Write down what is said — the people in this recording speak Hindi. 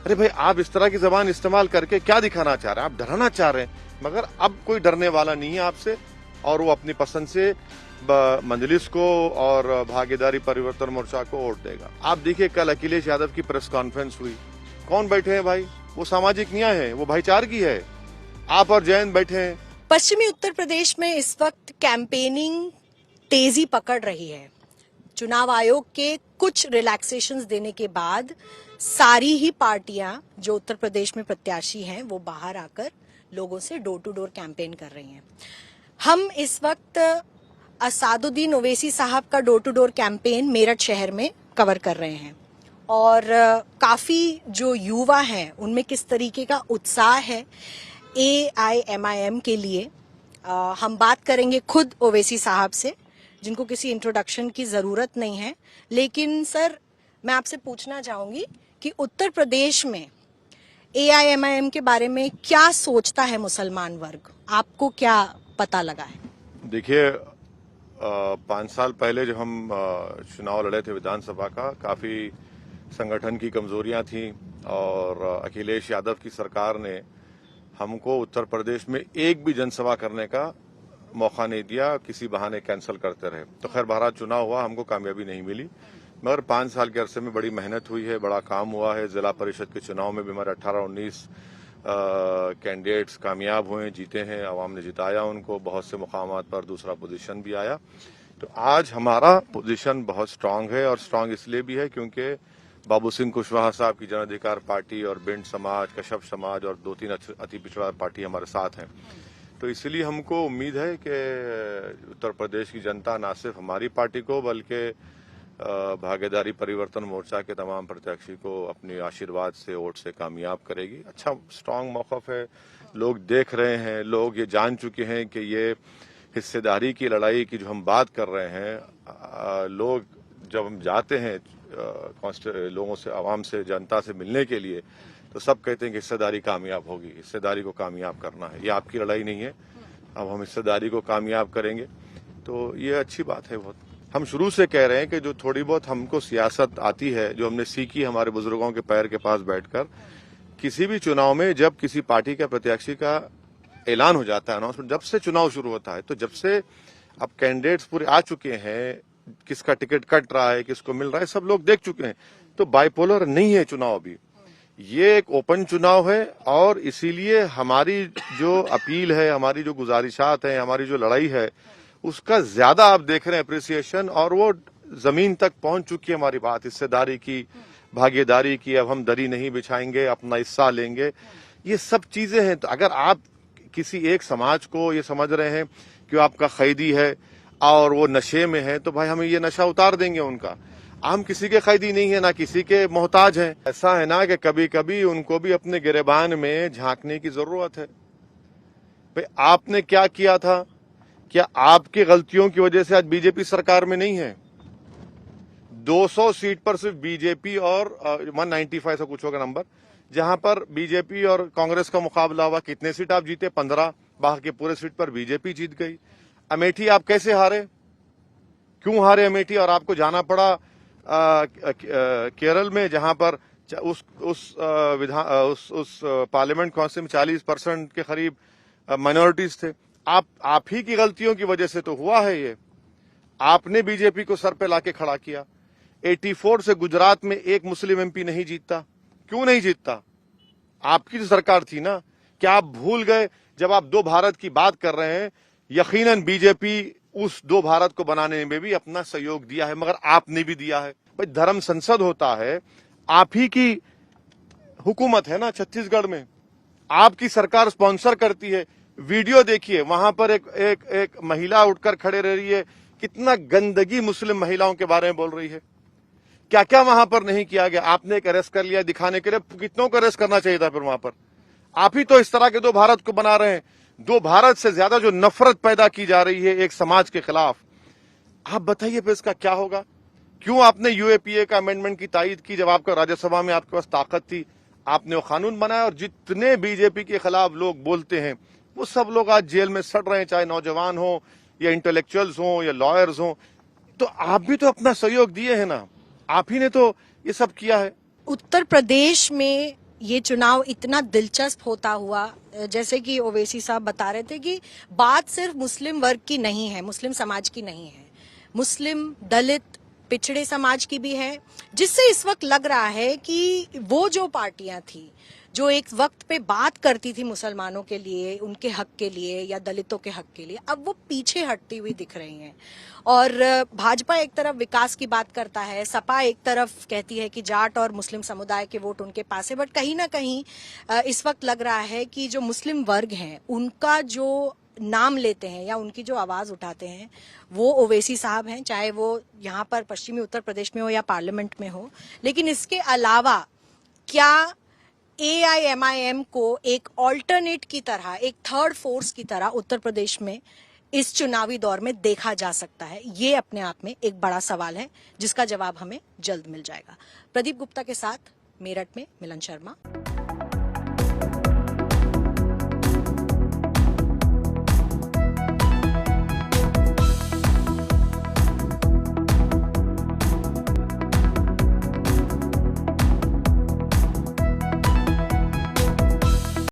अरे भाई, आप इस तरह की जबान इस्तेमाल करके क्या दिखाना चाह रहे हैं? आप डराना चाह रहे हैं, मगर अब कोई डरने वाला नहीं है आपसे, और वो अपनी पसंद से मंजलिस को और भागीदारी परिवर्तन मोर्चा को वोट देगा। आप देखिए, कल अखिलेश यादव की प्रेस कॉन्फ्रेंस हुई, कौन बैठे हैं भाई? वो सामाजिक न्याय है, वो भाईचारगी है। आप और जयंत बैठे हैं। पश्चिमी उत्तर प्रदेश में इस वक्त कैंपेनिंग तेजी पकड़ रही है। चुनाव आयोग के कुछ रिलैक्सेशंस देने के बाद सारी ही पार्टियां जो उत्तर प्रदेश में प्रत्याशी हैं वो बाहर आकर लोगों से डोर टू डोर कैंपेन कर रही हैं। हम इस वक्त असादुद्दीन ओवैसी साहब का door to door campaign Meerut शहर में कवर कर रहे हैं, और काफी जो युवा हैं उनमें किस तरीके का उत्साह है AIMIM के लिए। हम बात करेंगे खुद ओवैसी साहब से, जिनको किसी इंट्रोडक्शन की जरूरत नहीं है। लेकिन सर, मैं आपसे पूछना चाहूंगी कि उत्तर प्रदेश में AIMIM के बारे में क्या सोचता है मुसलमान वर्ग, आपको क्या पता लगा है? देखिए, 5 साल पहले जब हम चुनाव लड़े थे विधानसभा का, काफी संगठन की कमजोरियां थी, और अखिलेश यादव की सरकार ने हमको उत्तर प्रदेश में एक भी जनसभा करने का मौका नहीं दिया, किसी बहाने कैंसिल करते रहे। तो खैर बहरहाल चुनाव हुआ, हमको कामयाबी नहीं मिली, मगर 5 साल के अरसे में बड़ी मेहनत हुई है, बड़ा काम हुआ है। जिला परिषद के चुनाव में भी हमारे 18-19 कैंडिडेट्स कामयाब हुए, जीते हैं, आवाम ने जिताया उनको, बहुत से मुकामात पर दूसरा पोजीशन भी आया। तो आज हमारा पोजीशन बहुत स्ट्रांग है, और स्ट्रांग इसलिए भी है क्योंकि बाबू सिंह कुशवाहा साहब की जन अधिकार पार्टी और बिंड समाज, कश्यप समाज और 2-3 अति पिछड़ा पार्टी हमारे साथ हैं। तो इसलिए हमको उम्मीद है कि उत्तर प्रदेश की जनता न सिर्फ हमारी पार्टी को बल्कि भागीदारी परिवर्तन मोर्चा के तमाम प्रत्याशी को अपने आशीर्वाद से, वोट से कामयाब करेगी। अच्छा स्ट्रांग मौक़िफ़ है, लोग देख रहे हैं, लोग ये जान चुके हैं कि ये हिस्सेदारी की लड़ाई की जो हम बात कर रहे हैं, लोग जब हम जाते हैं लोगों से, आवाम से, जनता से मिलने के लिए, तो सब कहते हैं कि हिस्सेदारी कामयाब होगी, हिस्सेदारी को कामयाब करना है। ये आपकी लड़ाई नहीं है, अब हम हिस्सेदारी को कामयाब करेंगे, तो ये अच्छी बात है बहुत। हम शुरू से कह रहे हैं कि जो थोड़ी बहुत हमको सियासत आती है, जो हमने सीखी हमारे बुजुर्गों के पैर के पास बैठकर, किसी भी चुनाव में जब किसी पार्टी का प्रत्याशी का ऐलान हो जाता है, अनाउंसमेंट, जब से चुनाव शुरू होता है, तो जब से अब कैंडिडेट्स पूरे आ चुके हैं, किसका टिकट कट रहा है, किसको मिल रहा है, सब लोग देख चुके हैं। तो बाइपोलर नहीं है चुनाव अभी, ये एक ओपन चुनाव है, और इसीलिए हमारी जो अपील है, हमारी जो गुजारिशात है, हमारी जो लड़ाई है, उसका ज्यादा आप देख रहे हैं अप्रिसिएशन, और वो जमीन तक पहुंच चुकी है हमारी बात, हिस्सेदारी की, भागीदारी की। अब हम दरी नहीं बिछाएंगे, अपना हिस्सा लेंगे, ये सब चीजें हैं। तो अगर आप किसी एक समाज को ये समझ रहे हैं कि आपका कैदी है और वो नशे में है, तो भाई हम ये नशा उतार देंगे उनका। हम किसी के कैदी नहीं है, ना किसी के मोहताज हैं। ऐसा है ना कि कभी कभी उनको भी अपने गिरेबान में झांकने की जरूरत है। भाई आपने क्या किया था? क्या आपकी गलतियों की वजह से आज बीजेपी सरकार में नहीं है? 200 सीट पर सिर्फ बीजेपी और 195 से कुछ होगा नंबर, जहां पर बीजेपी और कांग्रेस का मुकाबला हुआ। कितने सीट आप जीते? 15। बाकी पूरे सीट पर बीजेपी जीत गई। अमेठी आप कैसे हारे? क्यों हारे अमेठी? और आपको जाना पड़ा केरल में, जहां पर उस पार्लियामेंट काउंसिल में 40% के करीब माइनॉरिटीज थे। आप ही की गलतियों की वजह से तो हुआ है ये। आपने बीजेपी को सर पे लाके खड़ा किया। 84 से गुजरात में एक मुस्लिम MP नहीं जीतता। क्यों नहीं जीतता? आपकी तो सरकार थी ना। क्या आप भूल गए? जब आप 2 भारत की बात कर रहे हैं, यकीनन बीजेपी उस 2 भारत को बनाने में भी अपना सहयोग दिया है, मगर आपने भी दिया है। भाई धर्म संसद होता है, आप ही की हुकूमत है ना छत्तीसगढ़ में, आपकी सरकार स्पॉन्सर करती है। वीडियो देखिए, वहां पर एक महिला उठकर खड़े रह रही है, कितना गंदगी मुस्लिम महिलाओं के बारे में बोल रही है। क्या क्या वहां पर नहीं किया गया? आपने एक अरेस्ट कर लिया दिखाने के लिए, कितनों को अरेस्ट करना चाहिए था फिर वहां पर? आप ही तो इस तरह के 2 भारत को बना रहे हैं। 2 भारत से ज्यादा जो नफरत पैदा की जा रही है एक समाज के खिलाफ, आप बताइए फिर इसका क्या होगा? क्यों आपने UAPA का अमेंडमेंट की तायीद की? जब आपका राज्यसभा में आपके पास ताकत थी, आपने वो कानून बनाया, और जितने बीजेपी के खिलाफ लोग बोलते हैं वो सब लोग आज जेल में सड़ रहे हैं, चाहे नौजवान हो या इंटेलेक्चुअल्स हो या लॉयर्स हो। तो आप भी तो अपना सहयोग दिए हैं ना, आप ही ने तो ये सब किया है। उत्तर प्रदेश में ये चुनाव इतना दिलचस्प होता हुआ, जैसे कि ओवैसी साहब बता रहे थे कि बात सिर्फ मुस्लिम वर्ग की नहीं है, मुस्लिम समाज की नहीं है, मुस्लिम, दलित, पिछड़े समाज की भी है, जिससे इस वक्त लग रहा है कि वो जो पार्टियां थी जो एक वक्त पे बात करती थी मुसलमानों के लिए, उनके हक के लिए या दलितों के हक के लिए, अब वो पीछे हटती हुई दिख रही हैं। और भाजपा एक तरफ विकास की बात करता है, सपा एक तरफ कहती है कि जाट और मुस्लिम समुदाय के वोट उनके पास है, बट कहीं ना कहीं इस वक्त लग रहा है कि जो मुस्लिम वर्ग हैं उनका जो नाम लेते हैं या उनकी जो आवाज उठाते हैं वो ओवैसी साहब हैं, चाहे वो यहाँ पर पश्चिमी उत्तर प्रदेश में हो या पार्लियामेंट में हो। लेकिन इसके अलावा क्या AIMIM को एक ऑल्टरनेट की तरह, एक थर्ड फोर्स की तरह उत्तर प्रदेश में इस चुनावी दौर में देखा जा सकता है? ये अपने आप में एक बड़ा सवाल है जिसका जवाब हमें जल्द मिल जाएगा। प्रदीप गुप्ता के साथ मेरठ में मिलन शर्मा।